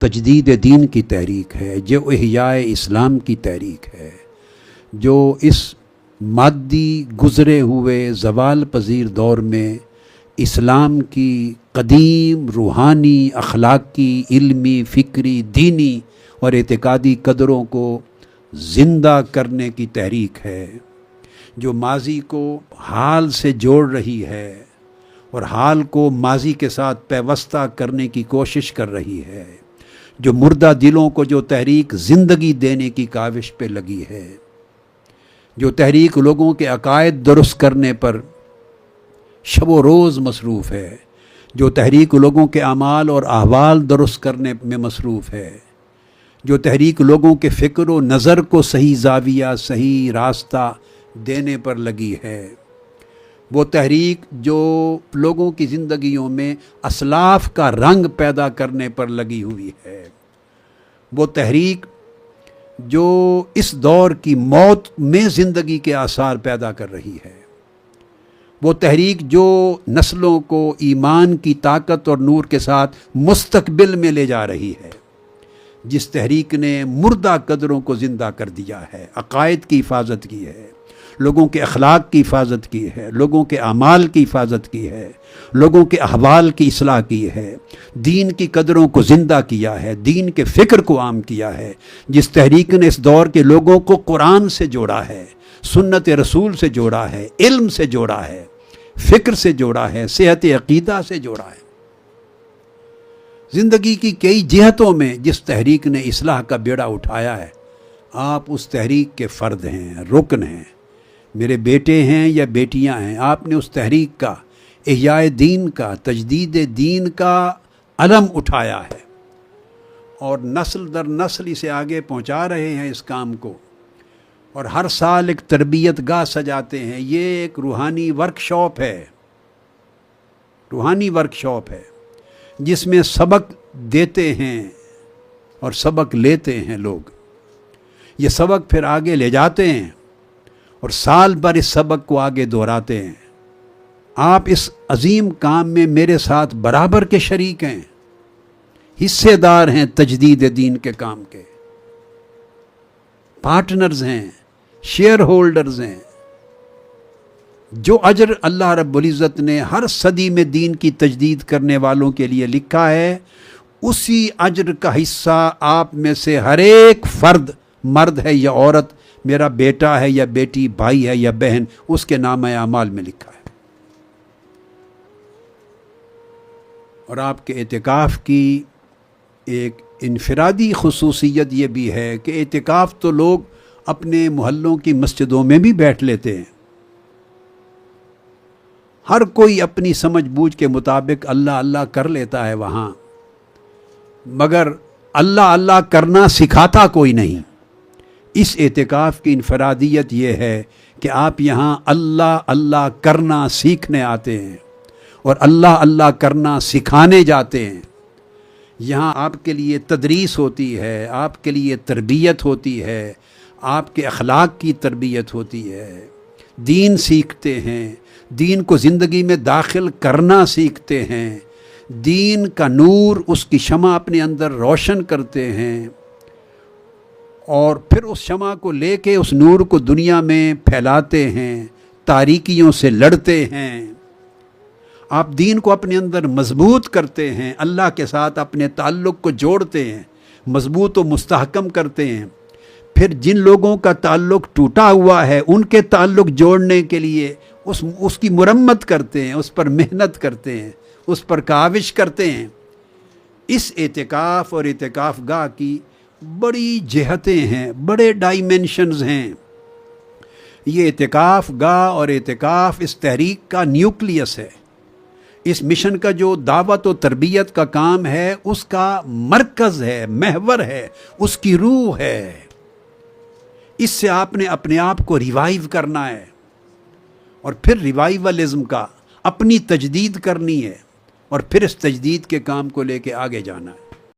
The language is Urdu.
تجدید دین کی تحریک ہے، جو احیائے اسلام کی تحریک ہے، جو اس مادی گزرے ہوئے زوال پذیر دور میں اسلام کی قدیم روحانی اخلاقی علمی فکری دینی اور اعتقادی قدروں کو زندہ کرنے کی تحریک ہے، جو ماضی کو حال سے جوڑ رہی ہے اور حال کو ماضی کے ساتھ پیوستہ کرنے کی کوشش کر رہی ہے، جو مردہ دلوں کو جو تحریک زندگی دینے کی کاوش پہ لگی ہے، جو تحریک لوگوں کے عقائد درست کرنے پر شب و روز مصروف ہے، جو تحریک لوگوں کے اعمال اور احوال درست کرنے میں مصروف ہے، جو تحریک لوگوں کے فکر و نظر کو صحیح زاویہ صحیح راستہ دینے پر لگی ہے، وہ تحریک جو لوگوں کی زندگیوں میں اسلاف کا رنگ پیدا کرنے پر لگی ہوئی ہے، وہ تحریک جو اس دور کی موت میں زندگی کے آثار پیدا کر رہی ہے، وہ تحریک جو نسلوں کو ایمان کی طاقت اور نور کے ساتھ مستقبل میں لے جا رہی ہے، جس تحریک نے مردہ قدروں کو زندہ کر دیا ہے، عقائد کی حفاظت کی ہے، لوگوں کے اخلاق کی حفاظت کی ہے، لوگوں کے اعمال کی حفاظت کی ہے، لوگوں کے احوال کی اصلاح کی ہے، دین کی قدروں کو زندہ کیا ہے، دین کے فکر کو عام کیا ہے، جس تحریک نے اس دور کے لوگوں کو قرآن سے جوڑا ہے، سنت رسول سے جوڑا ہے، علم سے جوڑا ہے، فکر سے جوڑا ہے، صحت عقیدہ سے جوڑا ہے۔ زندگی کی کئی جہتوں میں جس تحریک نے اصلاح کا بیڑا اٹھایا ہے، آپ اس تحریک کے فرد ہیں، رکن ہیں، میرے بیٹے ہیں یا بیٹیاں ہیں، آپ نے اس تحریک کا احیاء دین کا تجدید دین کا علم اٹھایا ہے اور نسل در نسل اسے آگے پہنچا رہے ہیں اس کام کو، اور ہر سال ایک تربیت گاہ سجاتے ہیں۔ یہ ایک روحانی ورکشاپ ہے، روحانی ورکشاپ ہے جس میں سبق دیتے ہیں اور سبق لیتے ہیں لوگ، یہ سبق پھر آگے لے جاتے ہیں اور سال بھر اس سبق کو آگے دہراتے ہیں۔ آپ اس عظیم کام میں میرے ساتھ برابر کے شریک ہیں، حصے دار ہیں تجدید دین کے کام کے، پارٹنرز ہیں، شیئر ہولڈرز ہیں۔ جو اجر اللہ رب العزت نے ہر صدی میں دین کی تجدید کرنے والوں کے لیے لکھا ہے، اسی اجر کا حصہ آپ میں سے ہر ایک فرد، مرد ہے یا عورت، میرا بیٹا ہے یا بیٹی، بھائی ہے یا بہن، اس کے نامہ اعمال میں لکھا ہے۔ اور آپ کے اعتکاف کی ایک انفرادی خصوصیت یہ بھی ہے کہ اعتکاف تو لوگ اپنے محلوں کی مسجدوں میں بھی بیٹھ لیتے ہیں، ہر کوئی اپنی سمجھ بوجھ کے مطابق اللہ اللہ کر لیتا ہے وہاں، مگر اللہ اللہ کرنا سکھاتا کوئی نہیں۔ اس اعتکاف کی انفرادیت یہ ہے کہ آپ یہاں اللہ اللہ کرنا سیکھنے آتے ہیں اور اللہ اللہ کرنا سکھانے جاتے ہیں۔ یہاں آپ کے لیے تدریس ہوتی ہے، آپ کے لیے تربیت ہوتی ہے، آپ کے اخلاق کی تربیت ہوتی ہے، دین سیکھتے ہیں، دین کو زندگی میں داخل کرنا سیکھتے ہیں، دین کا نور اس کی شمع اپنے اندر روشن کرتے ہیں، اور پھر اس شمع کو لے کے اس نور کو دنیا میں پھیلاتے ہیں، تاریکیوں سے لڑتے ہیں۔ آپ دین کو اپنے اندر مضبوط کرتے ہیں، اللہ کے ساتھ اپنے تعلق کو جوڑتے ہیں، مضبوط و مستحکم کرتے ہیں۔ پھر جن لوگوں کا تعلق ٹوٹا ہوا ہے ان کے تعلق جوڑنے کے لیے اس کی مرمت کرتے ہیں، اس پر محنت کرتے ہیں، اس پر کاوش کرتے ہیں۔ اس اعتکاف اور اعتکاف گاہ کی بڑی جہتیں ہیں، بڑے ڈائمینشنز ہیں۔ یہ اعتکاف گاہ اور اعتکاف اس تحریک کا نیوکلیس ہے، اس مشن کا جو دعوت و تربیت کا کام ہے اس کا مرکز ہے، محور ہے، اس کی روح ہے۔ اس سے آپ نے اپنے آپ کو ریوائیو کرنا ہے اور پھر ریوائیولزم کا اپنی تجدید کرنی ہے اور پھر اس تجدید کے کام کو لے کے آگے جانا ہے۔